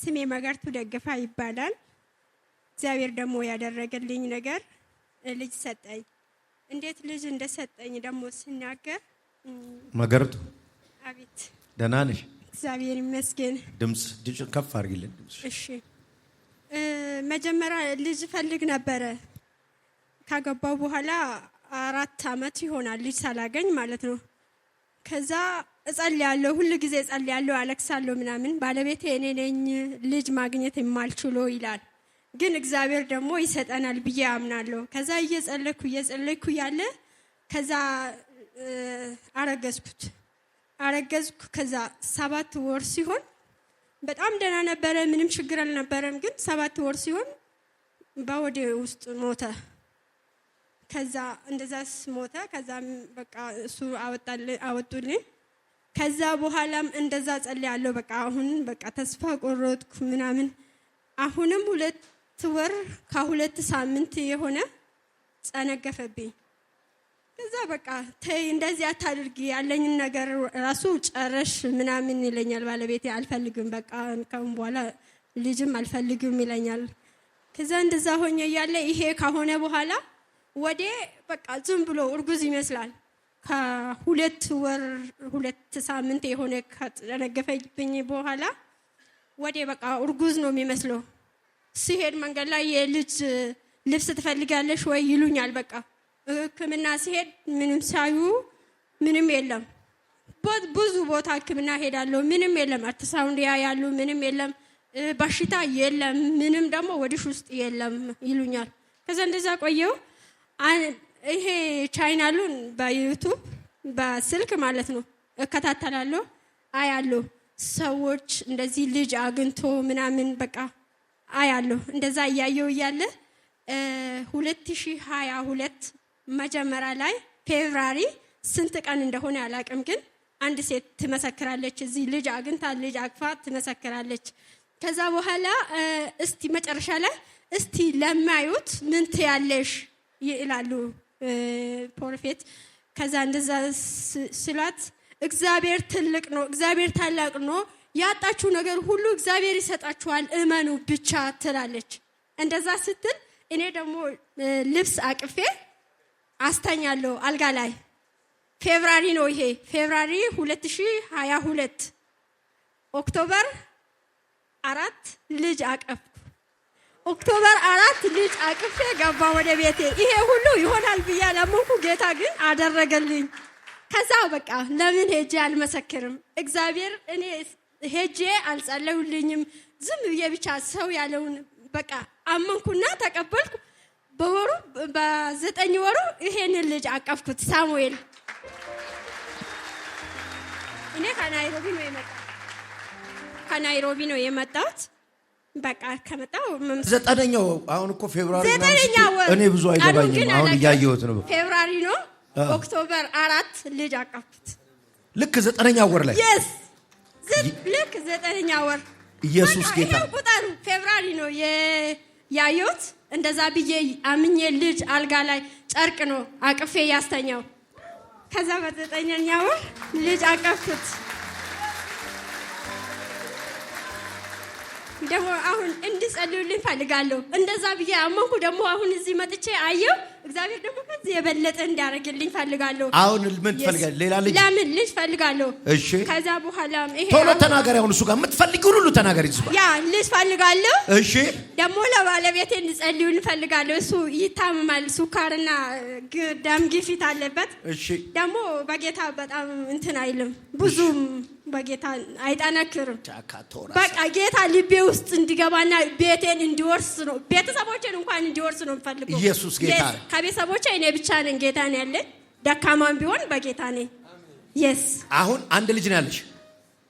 ስሜ መገርቱ ደግፋ ይባላል። እግዚአብሔር ደግሞ ያደረገልኝ ነገር ልጅ ሰጠኝ። እንዴት ልጅ እንደሰጠኝ ደግሞ ሲናገር መገርቱ አቤት ደህና ነሽ? እግዚአብሔር ይመስገን። ድምጽ ከፍ አድርጊልን። እሺ መጀመሪያ ልጅ ፈልግ ነበረ። ካገባው በኋላ 4 አመት ይሆናል ልጅ ሳላገኝ ማለት ነው። ከዛ እጸልያለሁ፣ ሁሉ ጊዜ እጸልያለሁ፣ አለቅሳለሁ ምናምን። ባለቤቴ እኔ ነኝ ልጅ ማግኘት የማልችለው ይላል፣ ግን እግዚአብሔር ደግሞ ይሰጠናል ብዬ አምናለሁ። ከዛ እየጸለይኩ ያለ ከዛ አረገዝኩ። ከዛ 7 ወር ሲሆን በጣም ደህና ነበረ፣ ምንም ችግር አልነበረም። ግን 7 ወር ሲሆን በወዴ ውስጥ ሞተ። ከዛ እንደዛስ ሞተ። ከዛ በቃ እሱ አወጡልኝ። ከዛ በኋላም እንደዛ ጸልያለሁ። በቃ አሁን በቃ ተስፋ ቆረጥኩ ምናምን። አሁንም 2 ወር ከ2 ሳምንት የሆነ ጸነገፈብኝ። ከዛ በቃ ተይ እንደዚህ አታድርጊ፣ ያለኝን ነገር ራሱ ጨረሽ ምናምን ይለኛል ባለቤቴ። አልፈልግም በቃ ከአሁን በኋላ ልጅም አልፈልግም ይለኛል። ከዛ እንደዛ ሆኜ ያለ ይሄ ከሆነ በኋላ ወዴ በቃ ዝም ብሎ እርጉዝ ይመስላል። ከ2 ወር 2 ሳምንት የሆነ ከጸነገፈብኝ በኋላ ወዴ በቃ እርጉዝ ነው የሚመስለው። ሲሄድ መንገድ ላይ የልጅ ልብስ ትፈልጋለሽ ወይ ይሉኛል። በቃ ሕክምና ሲሄድ ምንም ሳዩ ምንም የለም። ብዙ ቦታ ሕክምና ሄዳለሁ፣ ምንም የለም። አልትራሳውንድ ያያሉ፣ ምንም የለም። በሽታ የለም፣ ምንም ደግሞ ወዲሽ ውስጥ የለም ይሉኛል። ከዛ እንደዛ ቆየው። ይሄ ቻናሉን በዩቲዩብ በስልክ ማለት ነው እከታተላለሁ፣ አያለሁ። ሰዎች እንደዚህ ልጅ አግኝቶ ምናምን በቃ አያለሁ። እንደዛ እያየው እያለ 2022 መጀመሪያ ላይ ፌብራሪ ስንት ቀን እንደሆነ አላውቅም፣ ግን አንድ ሴት ትመሰክራለች። እዚህ ልጅ አግኝታ ልጅ አቅፋ ትመሰክራለች። ከዛ በኋላ እስቲ መጨረሻ ላይ እስቲ ለማዩት ምን ትያለሽ ይላሉ ፕሮፌት። ከዛ እንደዛ ስላት እግዚአብሔር ትልቅ ነው፣ እግዚአብሔር ታላቅ ነው፣ ያጣችሁ ነገር ሁሉ እግዚአብሔር ይሰጣችኋል፣ እመኑ ብቻ ትላለች። እንደዛ ስትል እኔ ደግሞ ልብስ አቅፌ አስተኛለሁ አልጋ ላይ። ፌብራሪ ነው ይሄ፣ ፌብራሪ 2022 ኦክቶበር 4 ልጅ አቀፍኩ። ኦክቶበር 4 ልጅ አቅፌ ገባ ወደ ቤቴ። ይሄ ሁሉ ይሆናል ብዬ አላመንኩ፣ ጌታ ግን አደረገልኝ። ከዛ በቃ ለምን ሄጄ አልመሰክርም? እግዚአብሔር እኔ ሄጄ አልጸለዩልኝም፣ ዝም ብዬ ብቻ ሰው ያለውን በቃ አመንኩና ተቀበልኩ። በ9 ወሩ ይሄንን ልጅ አቀፍኩት፣ ሳሙኤል። እኔ ከናይሮቢ ነው የመጣሁት። በቃ ከመጣው 9ኛው አሁን እኮ ፌብራሪ ነው። እኔ ብዙ አይገባኝም፣ አሁን እያየሁት ነው። ፌብራሪ ነው ኦክቶበር 4 ልጅ አቀፍኩት። ልክ 9ኛው ወር ላይ ልክ 9ኛው ወር ኢየሱስ ጌታ ቁጥሩ ፌብራሪ ነው ያየሁት። እንደዛ ብዬ አምኜ ልጅ አልጋ ላይ ጨርቅ ነው አቅፌ ያስተኛው። ከዛ በ9ኛው ወር ልጅ አቀፍኩት። ደግሞ አሁን እንድጸልዩልኝ ፈልጋለሁ። እንደዛ ብዬ አመንኩ። ደግሞ አሁን እዚህ መጥቼ አየሁ። እግዚአብሔር ደግሞ ከዚህ የበለጠ እንዲያደርግልኝ ፈልጋለሁ። አሁን ምን ፈልጋለህ? ሌላ ልጅ? ለምን ልጅ ፈልጋለሁ። እሺ ከዛ በኋላ ይሄ ቶሎ ተናገሪ። አሁን እሱ ጋር የምትፈልጊው ሁሉ ተናገሪ። ያ ልጅ ፈልጋለሁ። እሺ ደግሞ ለባለቤቴ እንድጸልዩልኝ ፈልጋለሁ። እሱ ይታመማል፣ ሱካርና ደም ግፊት አለበት። እሺ ደግሞ በጌታ በጣም እንትን አይልም፣ ብዙም በጌታ አይጠነክርም። በቃ ጌታ ልቤ ውስጥ እንዲገባና ቤቴን እንዲወርስ ነው፣ ቤተሰቦቼን እንኳን እንዲወርስ ነው የምፈልገው። ኢየሱስ ጌታ ነው። ከቤተሰቦቼ እኔ ብቻ ነኝ ጌታ ነው ያለኝ። ደካማም ቢሆን በጌታ ነኝ። ኢየስ አሁን አንድ ልጅ ነው ያለሽ?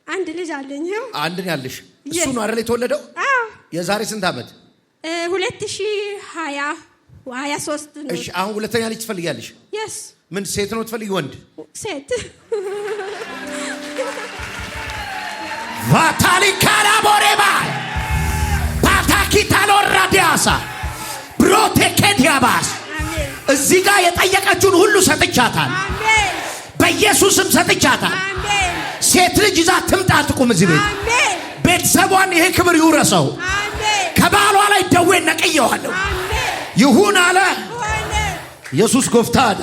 አንድ ልጅ አለኝ። አንድ ነው ያለሽ? እሱ ነው አይደል የተወለደው? አዎ። የዛሬ ስንት አመት? 2023 ነው። እሺ አሁን ሁለተኛ ልጅ ትፈልጊያለሽ? ኢየስ። ምን ሴት ነው ትፈልጊ? ወንድ? ሴት። ቫታሊ ካራቦሬባ ፓታኪታሎ ራዲያሳ ብሮቴኬዲያባስ እዚህ ጋር የጠየቀችውን ሁሉ ሰጥቻታል። አሜን። በኢየሱስም ሰጥቻታል። አሜን። ሴት ልጅ ይዛ ትምጣ፣ ትቁም እዚህ ቤት። አሜን። ቤተሰቧን ይሄ ክብር ይውረሰው። ከባሏ ላይ ደዌ ነቅየዋለሁ። ይሁን አለ ኢየሱስ ጎፍታዳ